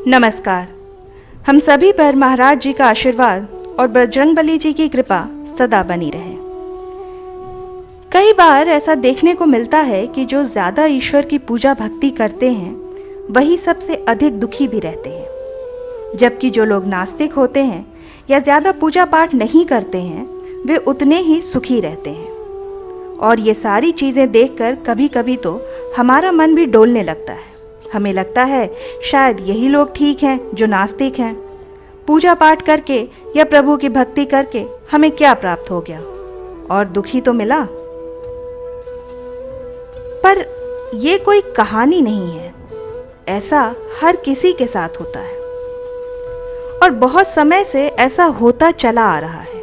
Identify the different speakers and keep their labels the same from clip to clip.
Speaker 1: नमस्कार। हम सभी पर महाराज जी का आशीर्वाद और बजरंगबली जी की कृपा सदा बनी रहे। कई बार ऐसा देखने को मिलता है कि जो ज़्यादा ईश्वर की पूजा भक्ति करते हैं वही सबसे अधिक दुखी भी रहते हैं, जबकि जो लोग नास्तिक होते हैं या ज़्यादा पूजा पाठ नहीं करते हैं वे उतने ही सुखी रहते हैं। और ये सारी चीज़ें देखकर कभी कभी तो हमारा मन भी डोलने लगता है। हमें लगता है शायद यही लोग ठीक हैं जो नास्तिक हैं। पूजा पाठ करके या प्रभु की भक्ति करके हमें क्या प्राप्त हो गया, और दुखी तो मिला। पर यह कोई कहानी नहीं है, ऐसा हर किसी के साथ होता है और बहुत समय से ऐसा होता चला आ रहा है।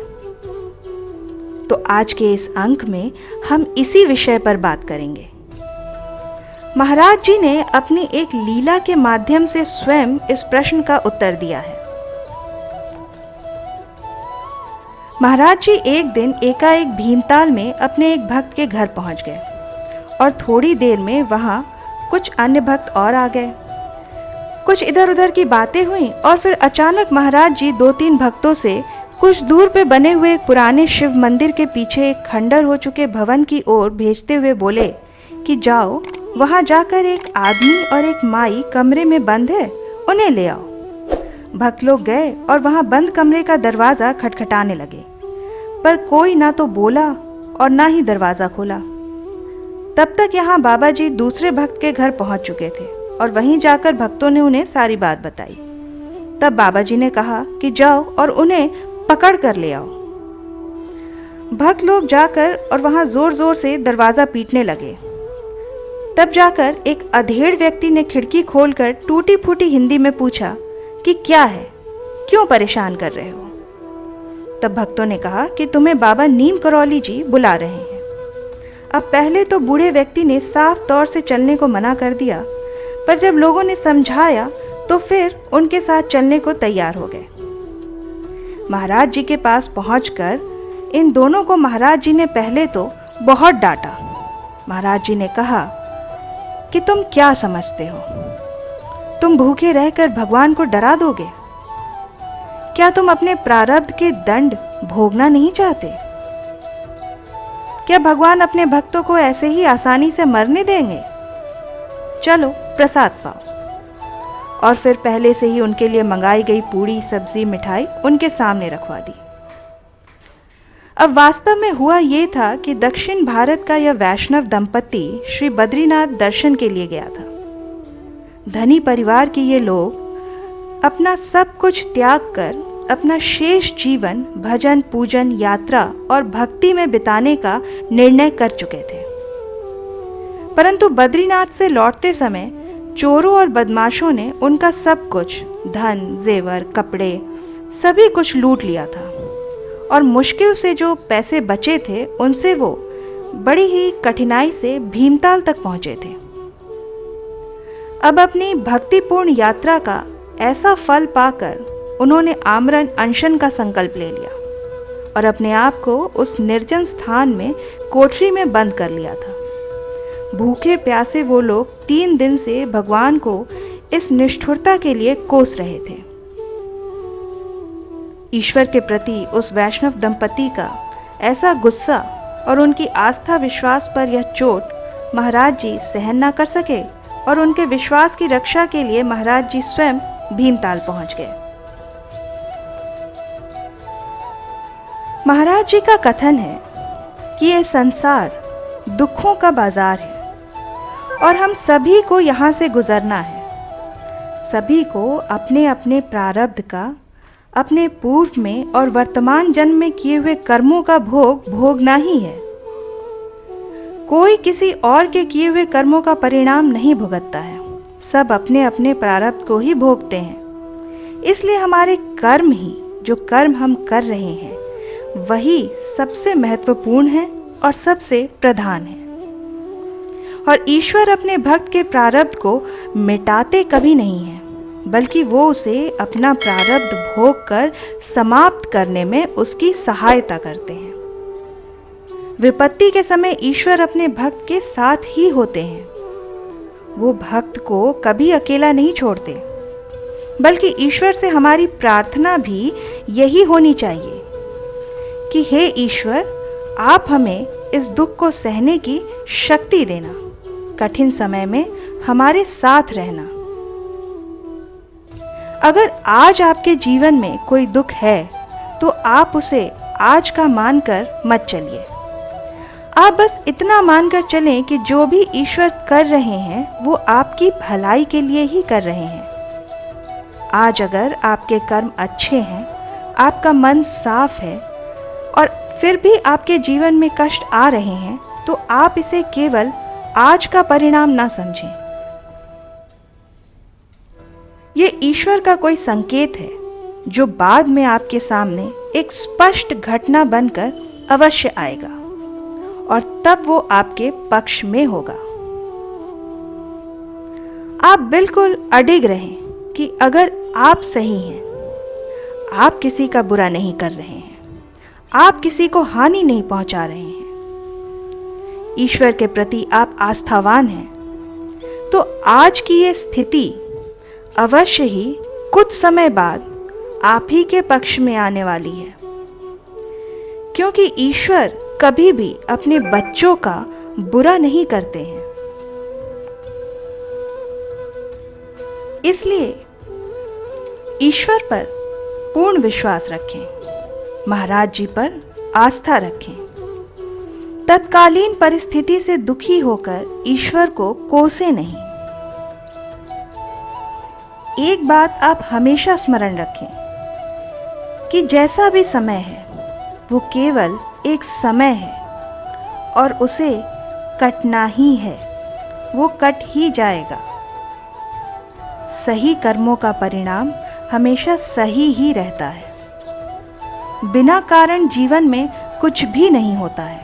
Speaker 1: तो आज के इस अंक में हम इसी विषय पर बात करेंगे। महाराज जी ने अपनी एक लीला के माध्यम से स्वयं इस प्रश्न का उत्तर दिया है। महाराज जी एक दिन एकाएक भीमताल में अपने एक भक्त के घर पहुंच गए और थोड़ी देर में वहां कुछ अन्य भक्त और आ गए। कुछ इधर उधर की बातें हुई और फिर अचानक महाराज जी 2-3 भक्तों से कुछ दूर पे बने हुए एक पुराने शिव मंदिर के पीछे एक खंडर हो चुके भवन की ओर भेजते हुए बोले कि जाओ, वहां जाकर एक आदमी और एक माई कमरे में बंद है, उन्हें ले आओ। भक्त लोग गए और वहां बंद कमरे का दरवाजा खटखटाने लगे, पर कोई ना तो बोला और ना ही दरवाजा खोला। तब तक यहाँ बाबा जी दूसरे भक्त के घर पहुंच चुके थे और वहीं जाकर भक्तों ने उन्हें सारी बात बताई। तब बाबा जी ने कहा कि जाओ और उन्हें पकड़ कर ले आओ। भक्त लोग जाकर और वहां जोर जोर से दरवाजा पीटने लगे। तब जाकर एक अधेड़ व्यक्ति ने खिड़की खोलकर टूटी फूटी हिंदी में पूछा कि क्या है, क्यों परेशान कर रहे हो। तब भक्तों ने कहा कि तुम्हें बाबा नीम करौली जी बुला रहे हैं। अब पहले तो बूढ़े व्यक्ति ने साफ तौर से चलने को मना कर दिया, पर जब लोगों ने समझाया तो फिर उनके साथ चलने को तैयार हो गए। महाराज जी के पास पहुंचकर इन दोनों को महाराज जी ने पहले तो बहुत डांटा। महाराज जी ने कहा कि तुम क्या समझते हो? तुम भूखे रहकर भगवान को डरा दोगे? क्या तुम अपने प्रारब्ध के दंड भोगना नहीं चाहते? क्या भगवान अपने भक्तों को ऐसे ही आसानी से मरने देंगे? चलो प्रसाद पाओ। और फिर पहले से ही उनके लिए मंगाई गई पूड़ी सब्जी मिठाई उनके सामने रखवा दी। अब वास्तव में हुआ ये था कि दक्षिण भारत का यह वैष्णव दंपति श्री बद्रीनाथ दर्शन के लिए गया था। धनी परिवार के ये लोग अपना सब कुछ त्याग कर अपना शेष जीवन भजन पूजन यात्रा और भक्ति में बिताने का निर्णय कर चुके थे। परंतु बद्रीनाथ से लौटते समय चोरों और बदमाशों ने उनका सब कुछ, धन जेवर कपड़े सभी कुछ लूट लिया था और मुश्किल से जो पैसे बचे थे उनसे वो बड़ी ही कठिनाई से भीमताल तक पहुंचे थे। अब अपनी भक्तिपूर्ण यात्रा का ऐसा फल पाकर उन्होंने आमरण अनशन का संकल्प ले लिया और अपने आप को उस निर्जन स्थान में कोठरी में बंद कर लिया था। भूखे प्यासे वो लोग 3 दिन से भगवान को इस निष्ठुरता के लिए कोस रहे थे। ईश्वर के प्रति उस वैष्णव दंपति का ऐसा गुस्सा और उनकी आस्था विश्वास पर यह चोट महाराज जी सहन ना कर सके और उनके विश्वास की रक्षा के लिए महाराज जी स्वयं भीमताल पहुंच गए। महाराज जी का कथन है कि यह संसार दुखों का बाजार है और हम सभी को यहाँ से गुजरना है। सभी को अपने अपने प्रारब्ध का, अपने पूर्व में और वर्तमान जन्म में किए हुए कर्मों का भोग भोगना ही है। कोई किसी और के किए हुए कर्मों का परिणाम नहीं भुगतता है, सब अपने अपने प्रारब्ध को ही भोगते हैं। इसलिए हमारे कर्म ही, जो कर्म हम कर रहे हैं वही सबसे महत्वपूर्ण है और सबसे प्रधान है। और ईश्वर अपने भक्त के प्रारब्ध को मिटाते कभी नहीं है, बल्कि वो उसे अपना प्रारब्ध भोग कर समाप्त करने में उसकी सहायता करते हैं। विपत्ति के समय ईश्वर अपने भक्त के साथ ही होते हैं। वो भक्त को कभी अकेला नहीं छोड़ते। बल्कि ईश्वर से हमारी प्रार्थना भी यही होनी चाहिए कि हे ईश्वर, आप हमें इस दुख को सहने की शक्ति देना, कठिन समय में हमारे साथ रहना। अगर आज आपके जीवन में कोई दुख है तो आप उसे आज का मानकर मत चलिए। आप बस इतना मानकर चलें कि जो भी ईश्वर कर रहे हैं वो आपकी भलाई के लिए ही कर रहे हैं। आज अगर आपके कर्म अच्छे हैं, आपका मन साफ है और फिर भी आपके जीवन में कष्ट आ रहे हैं, तो आप इसे केवल आज का परिणाम ना समझें। ये ईश्वर का कोई संकेत है जो बाद में आपके सामने एक स्पष्ट घटना बनकर अवश्य आएगा और तब वो आपके पक्ष में होगा। आप बिल्कुल अडिग रहें कि अगर आप सही हैं, आप किसी का बुरा नहीं कर रहे हैं, आप किसी को हानि नहीं पहुंचा रहे हैं, ईश्वर के प्रति आप आस्थावान हैं, तो आज की ये स्थिति अवश्य ही कुछ समय बाद आप ही के पक्ष में आने वाली है, क्योंकि ईश्वर कभी भी अपने बच्चों का बुरा नहीं करते हैं। इसलिए ईश्वर पर पूर्ण विश्वास रखें, महाराज जी पर आस्था रखें। तत्कालीन परिस्थिति से दुखी होकर ईश्वर को कोसे नहीं। एक बात आप हमेशा स्मरण रखें कि जैसा भी समय है वो केवल एक समय है और उसे कटना ही है, वो कट ही जाएगा। सही कर्मों का परिणाम हमेशा सही ही रहता है। बिना कारण जीवन में कुछ भी नहीं होता है।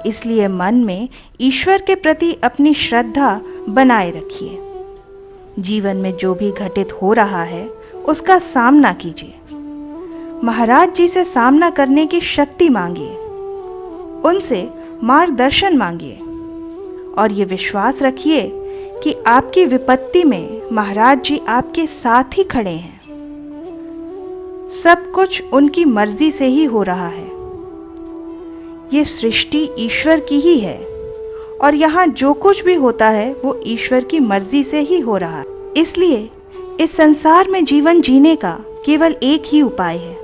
Speaker 1: इसलिए मन में ईश्वर के प्रति अपनी श्रद्धा बनाए रखिए। जीवन में जो भी घटित हो रहा है उसका सामना कीजिए। महाराज जी से सामना करने की शक्ति मांगिए, उनसे मार्गदर्शन मांगिए और ये विश्वास रखिए कि आपकी विपत्ति में महाराज जी आपके साथ ही खड़े हैं। सब कुछ उनकी मर्जी से ही हो रहा है। ये सृष्टि ईश्वर की ही है और यहाँ जो कुछ भी होता है वो ईश्वर की मर्जी से ही हो रहा है। इसलिए इस संसार में जीवन जीने का केवल एक ही उपाय है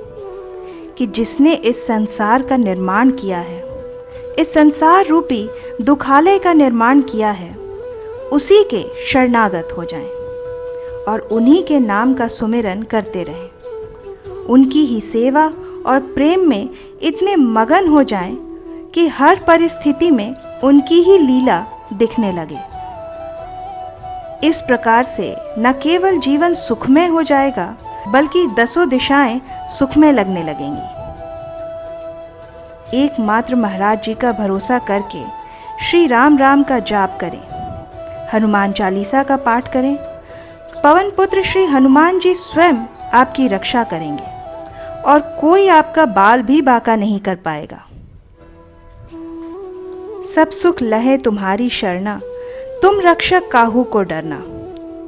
Speaker 1: कि जिसने इस संसार का निर्माण किया है, इस संसार रूपी दुखालय का निर्माण किया है, उसी के शरणागत हो जाएं और उन्हीं के नाम का सुमिरन करते रहें। उनकी ही सेवा और प्रेम में इतने मगन हो जाएं कि हर परिस्थिति में उनकी ही लीला दिखने लगे। इस प्रकार से न केवल जीवन सुखमय हो जाएगा बल्कि दसों दिशाएं सुखमय लगने लगेंगी। एकमात्र महाराज जी का भरोसा करके श्री राम राम का जाप करें, हनुमान चालीसा का पाठ करें। पवन पुत्र श्री हनुमान जी स्वयं आपकी रक्षा करेंगे और कोई आपका बाल भी बांका नहीं कर पाएगा। सब सुख लहे तुम्हारी शरणा, तुम रक्षक काहू को डरना।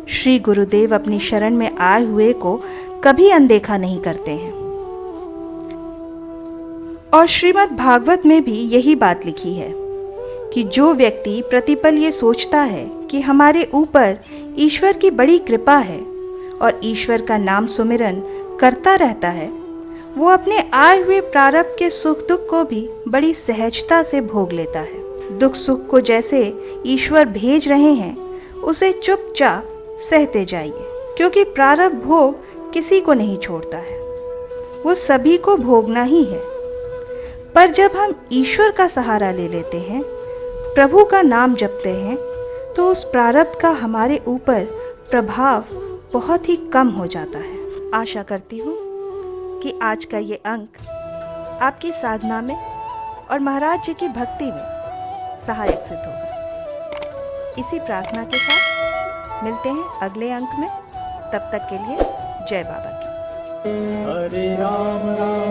Speaker 1: श्री गुरुदेव अपनी शरण में आए हुए को कभी अनदेखा नहीं करते हैं। और श्रीमद् भागवत में भी यही बात लिखी है कि जो व्यक्ति प्रतिपल ये सोचता है कि हमारे ऊपर ईश्वर की बड़ी कृपा है और ईश्वर का नाम सुमिरन करता रहता है, वो अपने आए हुए प्रारब्ध के सुख दुख को भी बड़ी सहजता से भोग लेता है। दुख सुख को जैसे ईश्वर भेज रहे हैं उसे चुपचाप सहते जाइए, क्योंकि प्रारब्ध भोग किसी को नहीं छोड़ता है, वो सभी को भोगना ही है। पर जब हम ईश्वर का सहारा ले लेते हैं, प्रभु का नाम जपते हैं, तो उस प्रारब्ध का हमारे ऊपर प्रभाव बहुत ही कम हो जाता है। आशा करती हूँ कि आज का ये अंक आपकी साधना में और महाराज जी की भक्ति में सहायक सिद्ध होगा। इसी प्रार्थना के साथ मिलते हैं अगले अंक में। तब तक के लिए जय बाबा की।
Speaker 2: हरे राम राम